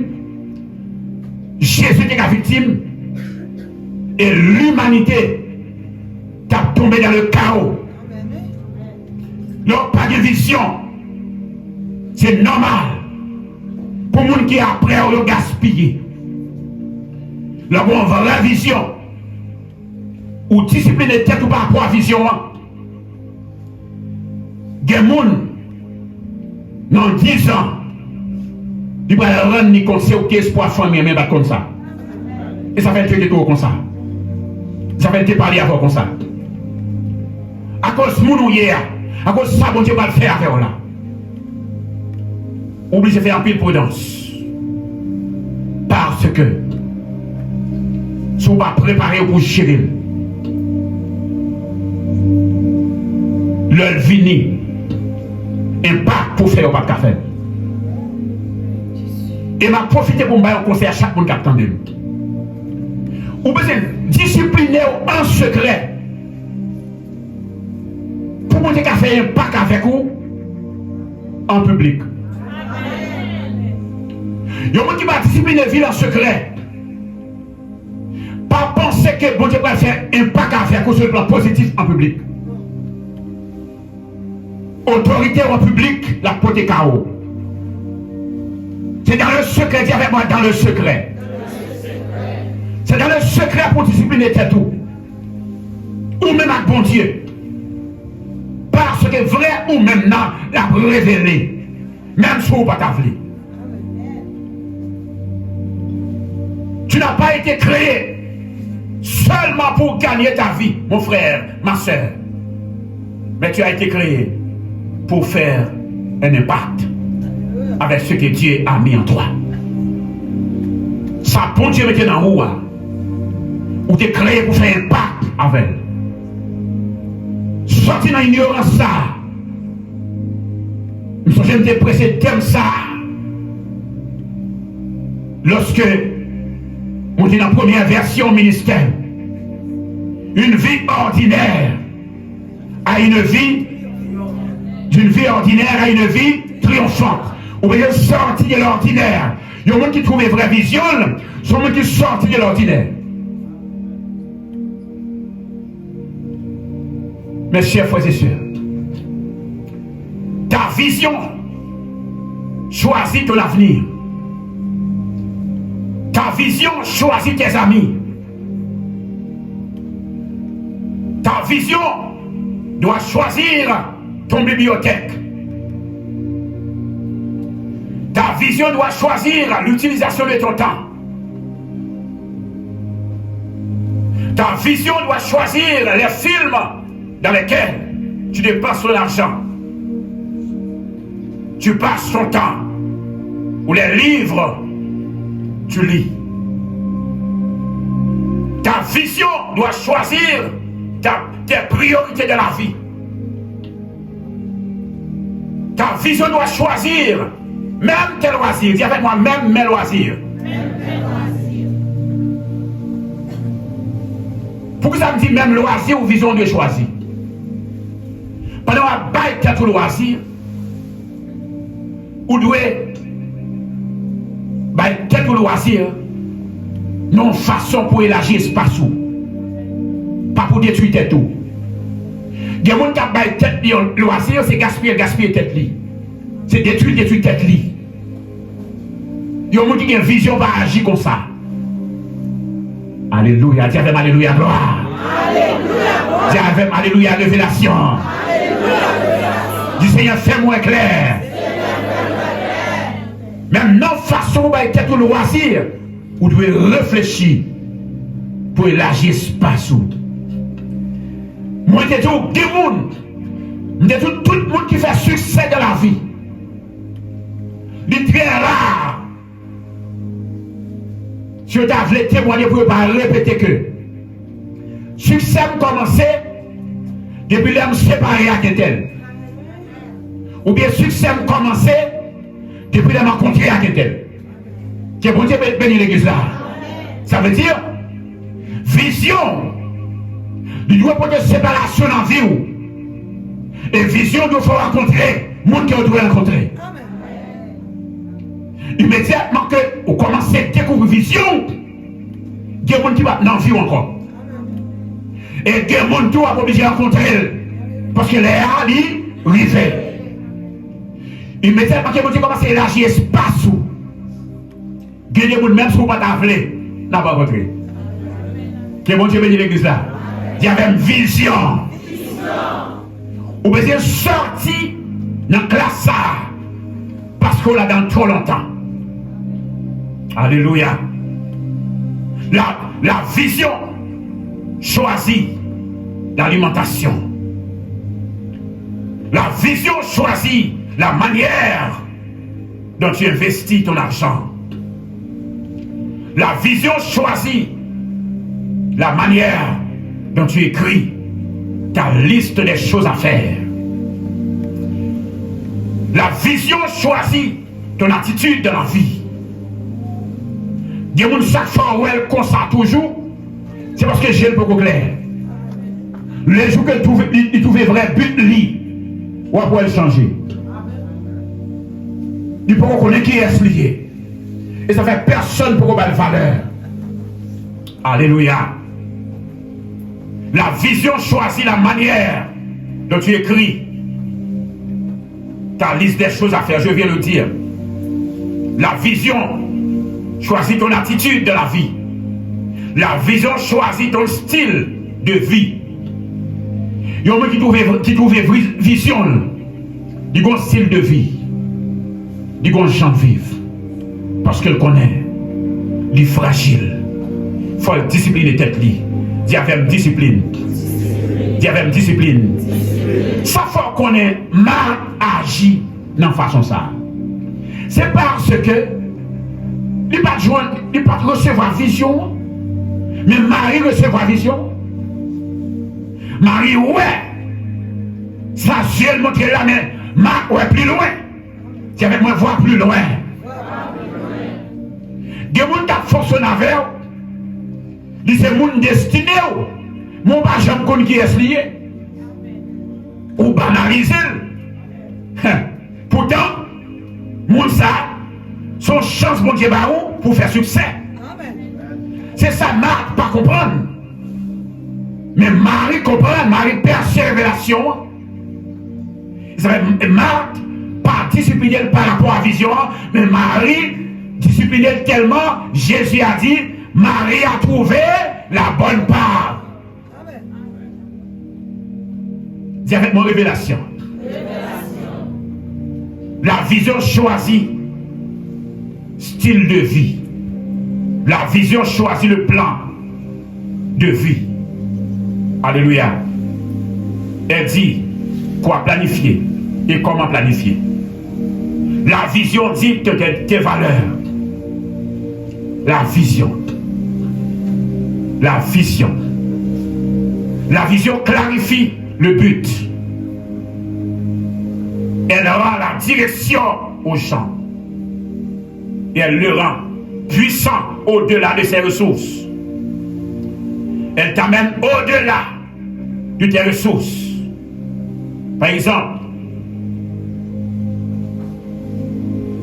Jésus était la victime et l'humanité t'a tombé dans le chaos. Donc, pas de vision. C'est normal pour les gens qui après ont gaspillé. Là, on va la vision. Ou discipliner tête ou pas pour la vision. Des gens, dans 10 ans, ils vont rendre ni conseil ou espoir famille, mais pas comme ça. Et ça fait traiter tout comme ça. Ça fait te parler avant comme ça. À cause de mon hier, à cause de ça, bon Dieu va le faire avec là. Oublie de faire un peu de prudence. Parce que, si vous ne pas préparer pour gérer, le vini, impact pour faire au pas de café. Et m'a profité pour me faire un conseil à chaque monde qui attend de nous. Ou besoin discipliner en secret pour monter qu'à faire un impact avec vous en public. Il y a des gens qui va discipliner la vie en secret. Pas penser que bon Dieu va faire un impact avec vous sur le plan positif en public. Autorité en public, la portée chaos. C'est dans le secret, dis avec moi, dans le secret. C'est dans le secret pour discipliner tout. Ou même avec bon Dieu. Parce que vrai ou même non, la révélé. Même si vous ne pas t'avouer. Tu n'as pas été créé seulement pour gagner ta vie, mon frère, ma soeur. Mais tu as été créé pour faire un impact avec ce que Dieu a mis en toi. Ça, bon Dieu mettait dans vous, ou tu es créé pour faire un impact avec. Sorti dans l'ignorance, ça. Nous sommes dépressés comme ça. Lorsque on dit dans la première version ministère, une vie ordinaire à une vie, d'une vie ordinaire à une vie triomphante. Ou bien sorti de l'ordinaire. Il y a des gens qui trouvent vraie vision, sont des gens qui sortent de l'ordinaire. Mes chers frères et sœurs, ta vision choisit ton avenir. Ta vision choisit tes amis. Ta vision doit choisir ton bibliothèque. Ta vision doit choisir l'utilisation de ton temps. Ta vision doit choisir les films dans lesquels tu dépenses ton argent. Tu passes ton temps. Ou les livres, tu lis. Ta vision doit choisir tes priorités de la vie. Ta vision doit choisir même tes loisirs. Dis avec moi, même mes loisirs. Pourquoi ça me dit même loisir ou vision de choisir? Pendant que bail tête au loisir, ou doit bail tête au loisir, non façon pour élargir espace ou pas pour détruire tête tout. Il y a des gens qui ont bail tête au loisir, c'est gaspiller tête li. C'est détruire tête li. Il y a des gens qui ont une vision va agir comme ça. Alléluia, dis avec alléluia, gloire. Alléluia, dis avec alléluia, révélation. Dis Seigneur, fais-moi clair. Même non façon va être tout loisir, vous devez réfléchir pour élargir l'espace. Moi, je dis tout le monde qui fait succès dans la vie. Il est très rare. Si vous avez témoigné pour ne pas répéter que succès a commencé depuis l'homme séparé à quelqu'un. Ou bien succès a commencé depuis l'homme rencontré à quelqu'un. Que bon Dieu bénisse l'église là. Ça veut dire vision. Il doit porter séparation dans la vie. Et vision doit faut rencontrer. Monde que vous devez rencontrer. immédiatement que vous commencez à découvrir vision, il y a des gens qui va dans la vie encore. Et il y a des gens qui vont obligé à rencontrer parce que les alliés arrivent. Immédiatement que vous commencez à élargir l'espace, il y a des gens même si vous ne pas t'appeler, n'a pas rencontré. Que bon Dieu bénisse l'église là. Il y avait une vision. Vous pouvez sortir dans la classe parce qu'on l'a dans trop longtemps. Alléluia. La vision choisit l'alimentation. La vision choisit la manière dont tu investis ton argent. La vision choisit la manière dont tu écris ta liste des choses à faire. La vision choisit ton attitude dans la vie. Des gens chaque fois où elle constate toujours, c'est parce que j'ai le beaucoup clair. Les jours qu'elle trouve vrai but li, ou après elle changer. Il faut qu'on connaisse qui est lié. Et ça fait personne pour qu'on ait valeur. Alléluia. La vision choisit la manière dont tu écris ta liste des choses à faire. Je viens de le dire. La vision choisit ton attitude de la vie. La vision choisit ton style de vie. Il y a un qui trouve vision. Il y a un style de vie. Il y a un champ de vivre. Parce qu'elle connaît. Il est fragile. Il faut discipliner tête. Il y avait une discipline. Il y avait une discipline. Ça faut qu'on ait mal agi dans façon ça. C'est parce que il ne pas recevoir vision, mais Marie recevoir vision. Marie ouais, ça ciel montre là, mais Marc ouais plus loin. Tu avais moi voir plus loin. Des gens qui fonctionnent avec eux, c'est mon destiné. Mon pas jamais connu qui est lié. Ou banaliser. Pourtant, mon ça, son chance mon Dieu pour faire succès. C'est ça Marc pas comprendre. Mais Marie comprend, Marie perçoit la révélation. Marc pas discipliné par rapport à la vision, mais Marie discipliné tellement, Jésus a dit, Marie a trouvé la bonne part. Dis avec mon révélation. La vision choisit style de vie. La vision choisit le plan de vie. Alléluia. Elle dit quoi planifier et comment planifier. La vision dit tes valeurs. La vision. La vision. La vision clarifie le but. Elle rend la direction au champ. Et elle le rend puissant au-delà de ses ressources. Elle t'amène au-delà de tes ressources. Par exemple,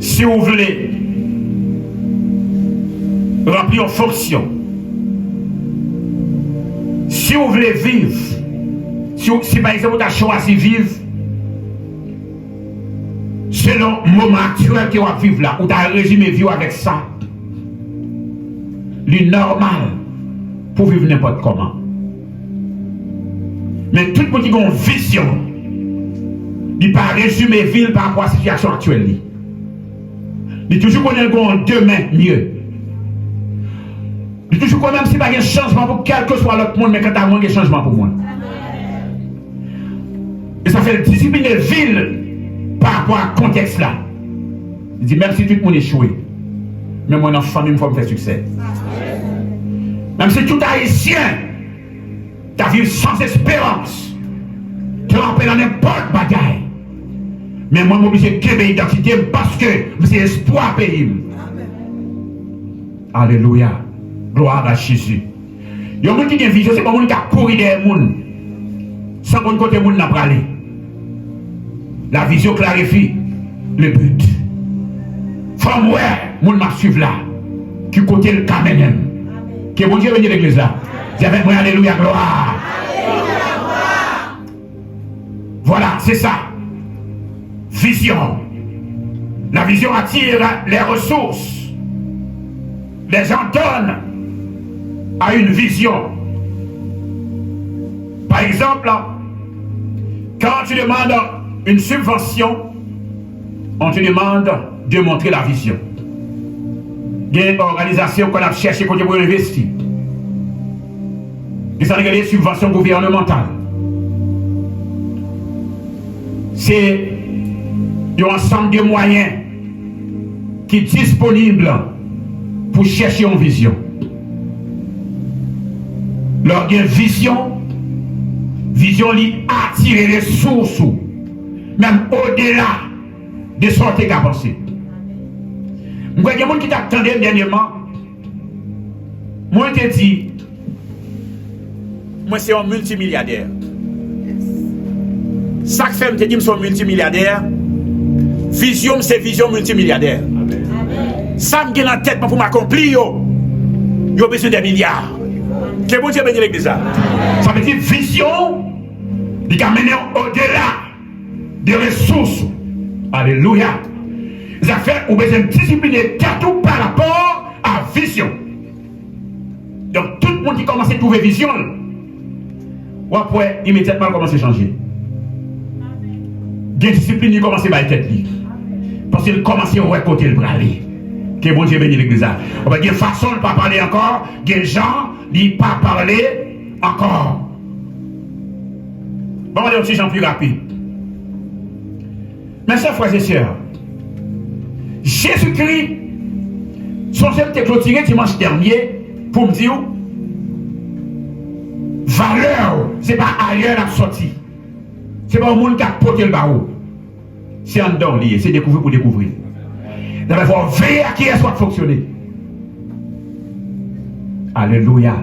si vous voulez remplir une fonction, si vous voulez vivre, si par exemple vous avez choisi de vivre selon le moment actuel que vous vivez là, ou vous avez résumé vivre avec ça, c'est normal pour vivre n'importe comment. Mais tout le monde qui a une vision, il ne peut pas résumer ville par rapport à la situation actuelle. Il toujours qu'on ait un demain mieux. Il toujours qu'on même s'il n'y a pas de changement pour quel que soit l'autre monde, mais quand il y a moins de changement pour moi. Et ça fait discipliner ville par rapport à ce contexte là. Il dit même si tout le monde échoue, mais moi dans la famille, il faut me faire succès. Même si tout haïtien, ta vie sans espérance, tu rappelles dans n'importe bagaille. Mais moi, je suis obligé de créer identité parce que c'est espoir pays. Alléluia. Gloire à Jésus. Il y a des gens qui ont une vision, c'est pas des gens qui ont couru des gens. Sans qu'on côté des gens n'a pas allé. La vision clarifie le but. Il Femme, ouais, mon m'a suivre là. Qui côté le Cameroun. Que bon Dieu venir l'église là. Dis avec moi, alléluia, gloire. Voilà, c'est ça. Vision. La vision attire les ressources. Les gens donnent à une vision. Par exemple, quand tu demandes une subvention, on te demande de montrer la vision. Il y a une organisation qu'on a cherché pour investir. Ils ont regardé les subventions gouvernementales. C'est un ensemble de moyens qui sont disponibles pour chercher une vision. Leur vision lui attire les ressources, même au-delà de ce qu'on a pensé. Il y a des gens qui t'attendaient dernièrement. Moi, je te dis, moi, c'est un multimilliardaire. Chaque femme te dit que je suis un multimilliardaire. Vision, c'est vision multimilliardaire. Ça me gagne en tête pour m'accomplir. Il y a besoin de milliards. Que bon Dieu bénisse l'église. Ça veut dire vision, il va mener au-delà des ressources. Alléluia. Les affaires ont besoin de discipliner tout par rapport à vision. Donc tout le monde qui commence à trouver vision, ou après immédiatement commence à changer. Des disciplines qui commencent à tête libre. Parce qu'il commence à côté le bras. Que bon Dieu bénisse l'église. On va dire façon de ne pas parler encore. Des gens ne pas parler encore. Bon, on va dire un petit gens plus rapide. Mes chers frères et sœurs, Jésus-Christ, son chef était clôturé dimanche dernier pour me dire valeur, c'est pas ailleurs la sortie. C'est pas au monde qui a porté le barreau. C'est en dedans lié, c'est découvrir pour découvrir. Il faut veiller à qui elle soit fonctionner. Alléluia.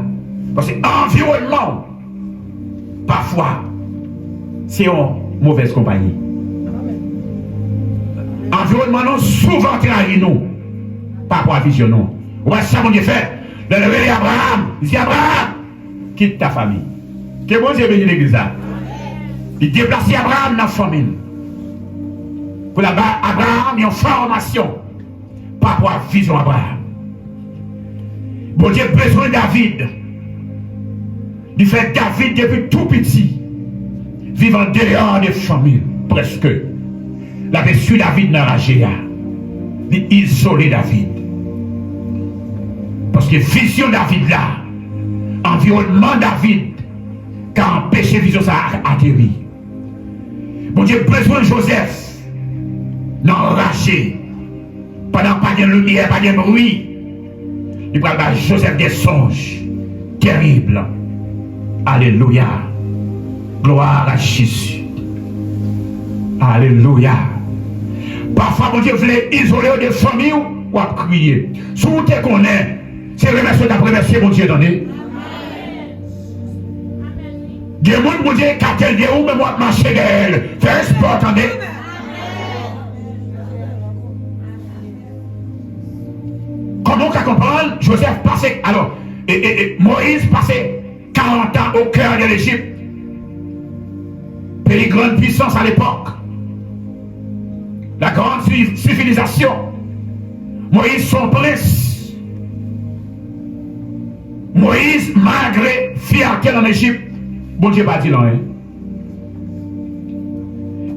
Parce que l'environnement, parfois, c'est une mauvaise compagnie. L'environnement, nous, souvent, trahit nous. Par rapport à la vision, non. On va ça, mon Dieu, fait. Le réveil Abraham. Il dit Abraham, quitte ta famille. Que bon Dieu bénisse l'église là. Il déplace Abraham dans la famille. Pour là-bas, Abraham, il y a une formation par rapport à la vision Abraham. Bon Dieu a besoin de David. Il fait David depuis tout petit. Vivant dehors des familles, presque. La version David dans la GA. Il isolé David. Parce que vision David là, environnement David, quand empêché vision ça atterri. Bon Dieu a besoin de Joseph. N'enragé. Pendant pas de lumière, pas de bruit. Il va avoir Joseph des songes terribles. Alléluia. Gloire à Jésus. Alléluia. Parfois, mon Dieu voulait isoler des familles ou à crier. Si vous te connaissez, c'est remercier d'après remercier mon Dieu donné. Des gens, mon Dieu, qui a tel Dieu, mais moi, marcher d'elle. Fais un sport, attendez. Comment on comprend? Joseph passait, alors, Moïse passait 40 ans au cœur de l'Égypte. Pays grande puissance à l'époque. La grande civilisation. Moïse son prince. Moïse, malgré fierté en Égypte, bon Dieu va dire non. Hein?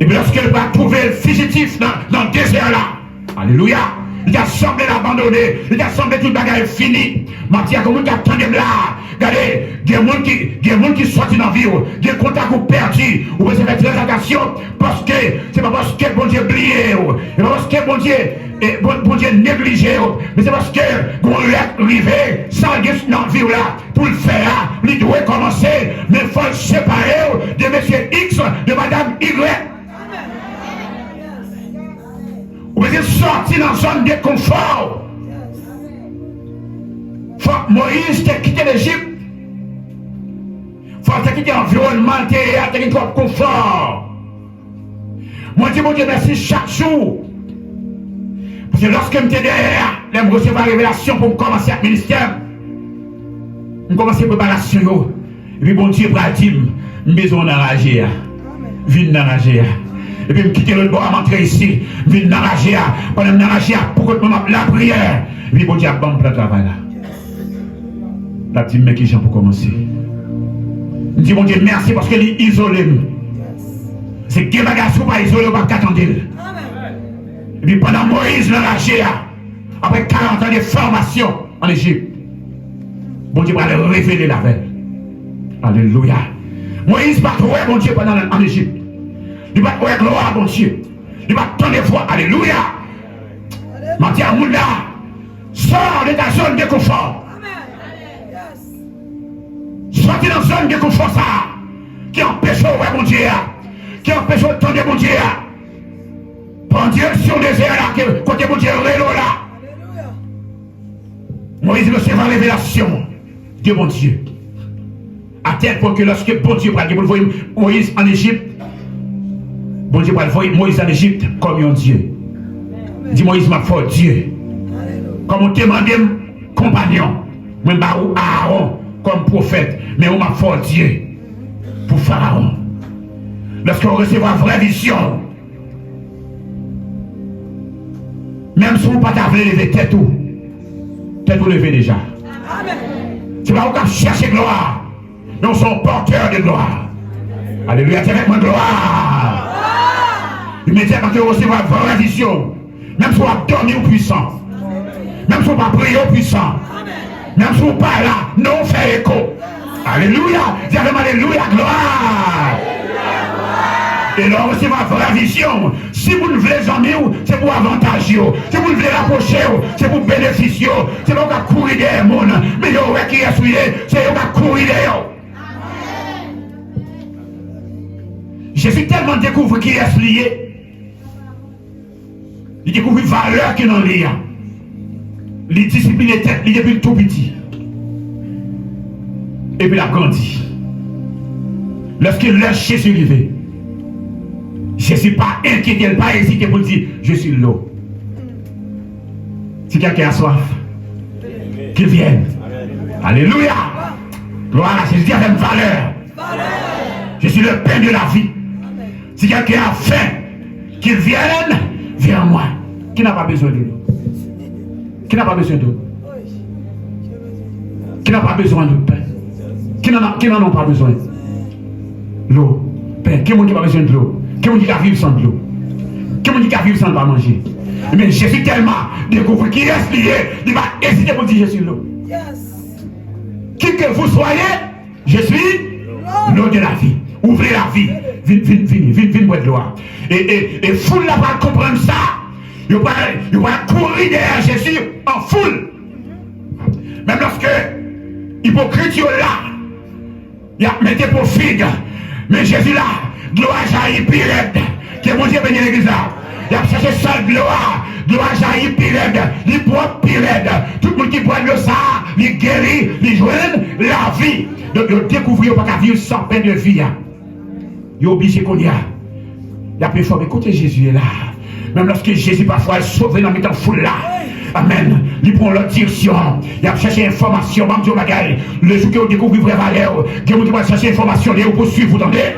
Et puis lorsqu'elle va trouver le fugitif dans le désert là, alléluia, il a semblé l'abandonner, il a semblé tout le bagage fini. Mathia, comment tu attends là? Regardez, il y a des gens qui sortent dans la vie, il y a des contacts perdu, ou vous avez très attention, parce que c'est pas parce que bon Dieu oublié, c'est pas parce que bon Dieu négligé, mais c'est parce que vous êtes arrivé sans guise dans la vie là, pour le faire, il doit commencer, mais il faut le séparer de monsieur X, de madame Y. Vous êtes sorti dans une zone de confort. Moïse t'a quitté l'Égypte. Faut t'a quitté l'environnement, t'as quitté ton confort. Moi, je dis, mon Dieu, merci chaque jour. Parce que lorsque je suis derrière, je reçois la révélation pour commencer à ministère. Je commence la préparation. Et puis bon Dieu va dire, je suis besoin d'enrager. Viens d'enrager. Et puis je quitte le bord à m'entrer ici. Viens d'enrager. Pendant que d'enrager pour que je la prière. Et puis bon Dieu a bon pour le travail là. La petite mec qui j'en pour commencer. Je dis bon Dieu merci parce qu'il est isolé. C'est que bagage pas isolé, on va pas attendre. Et puis pendant Moïse l'enragé, après 40 ans de formation en Égypte, bon Dieu va le révéler la veille. Alléluia. Moïse va trouver bon Dieu pendant en Égypte. Il va trouver gloire bon Dieu. Il va tendre les voix. Alléluia. Mati Amounda, sors de ta zone de confort. Sortez dans la zone de confort ça. Qui empêche ouais bon Dieu. Qui empêche le temps de bon Dieu. Bon Dieu sur le désert là, côté bon Dieu rélo là. Moïse recevait la révélation de bon Dieu. À tel point que lorsque bon Dieu va voir Moïse en Égypte, bon Dieu va voir Moïse en Égypte comme un Dieu. Dit Moïse m'a fait Dieu. Comme on demandait compagnon, même Aaron comme prophète, mais on m'a fait Dieu pour Pharaon. Lorsqu'on recevra une vraie vision, même si on ne peut pas lever tête ou lever déjà. C'est pas qu'on chercher gloire. Nous sommes porteurs de gloire. Alléluia, c'est avec moi gloire. Il me dit quand tu recevras une vraie vision, même si on va dormir au puissant, même si on va prier au puissant, même si on ne pas là, nous on fait écho. Alléluia, dis alléluia, gloire. Et là, c'est ma vraie vision. Si vous ne voulez jamais, c'est pour avantage. Si vous ne voulez rapprocher, c'est pour bénéficier. C'est pour courir derrière le monde. Mais vous qui est souillé, c'est pour courir derrière. Jésus tellement découvert qui est lié. Il découvre une valeur qui est dans l'IA. Il discipline les têtes, il depuis tout petit. Et puis il a grandi. Lorsqu'il laisse Jésus arriver, je ne suis pas inquiété, je ne pas hésité pour dire, je suis l'eau. Si quelqu'un a soif, qu'il vienne. Alléluia. Gloire à Jésus, dit avec valeur. Je suis le pain de la vie. Si quelqu'un a faim, qu'il vienne vers moi. Qui n'a pas besoin de l'eau? Qui n'a pas besoin d'eau? Qui n'a pas besoin de pain? Qui n'en a pas besoin? L'eau, pain. Qui n'a pas besoin de l'eau? Qui dit qu'à vivre sans de l'eau? Qui dit qu'à vivre sans pas manger? Mais Jésus tellement découvre qui est lié, il va hésiter pour dire je suis l'eau. Qui que vous soyez, je suis l'eau de la vie. Ouvrez la vie. Viens boire de l'eau. Et foule là va comprendre ça. Il va courir derrière Jésus en foule. Même lorsque hypocrite là, il a mis pour figue. Mais Jésus là, gloire jaillit pirate, qui est mon Dieu béni l'église là. Il a cherché seul gloire jaillit pirate, il propre pirate. Tout le monde qui boit de ça, il guérit, il joigne la vie. Donc il découvre pas qu'à vivre sans peine de vie. Il est obligé qu'on y a. Il a pu faire, écoutez, Jésus est là. Même lorsque Jésus parfois est sauvé dans le temps foule là. Amen. Il prend leur direction. Il a cherché information. Le jour que vous découvrez vraie valeur, que vous devez chercher information, et vous poursuivre, vous entendez?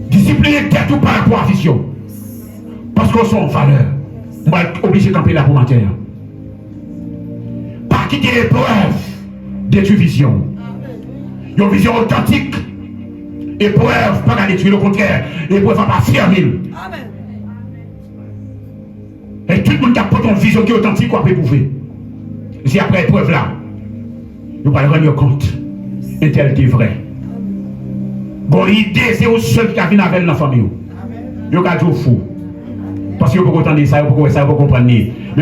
Disciplinez tête ou par rapport à la vision. Parce qu'on sont en valeur. On va être obligé de camper là pour matin. Pas quitter l'épreuve détruire vision. Une vision authentique. Épreuve, pas qu'à détruire, le contraire. L'épreuve va pas fermer. Et tout le monde qui a pas une vision qui est authentique, quoi peut prouver. C'est après l'épreuve là. Nous allons rendre compte. Et tel est vrai. Bon, l'idée, c'est aux seuls qui viennent avec la famille. Ils ont toujours fou. Parce qu'ils ne peuvent pas entendre ça, ils ne peuvent pas comprendre. Mais je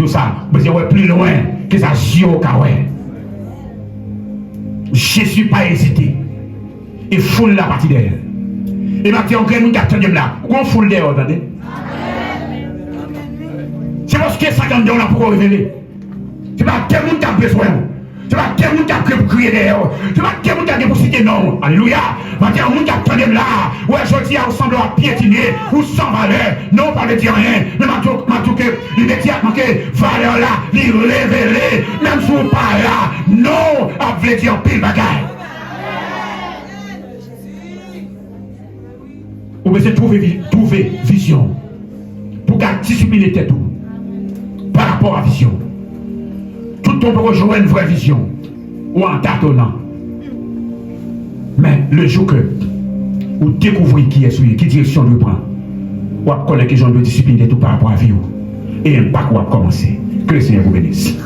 dis ça, mais c'est plus loin que ça, je ne suis pas hésité. Et foule la partie d'elle. Et maintenant, on crée une capteur là. On foule d'elle, attendez. C'est parce que ça, on a pour révéler. C'est pas tout le monde qui a besoin. C'est pas quel monde qui a crié d'ailleurs. C'est pas quel monde qui a déposité non. Alléluia. C'est pas monde qui a tenu là. Ouais, je dis, on semble à piétiner ou sans valeur. Non, pas de dire rien. Mais ma tout que immédiatement que valeur là, il révélé. Même si on pas là, non, à veut dire pile bagaille. Ou bien c'est trouver vision. Pour discipliner tête par rapport à vision. Tout le monde peut rejoindre une vraie vision ou en tâtonnant. Mais le jour que vous découvrez qui est celui, qui direction vous prend, vous connaissez que les gens de discipliner tout par rapport à la vie et un pas va commencer. Que le Seigneur vous bénisse.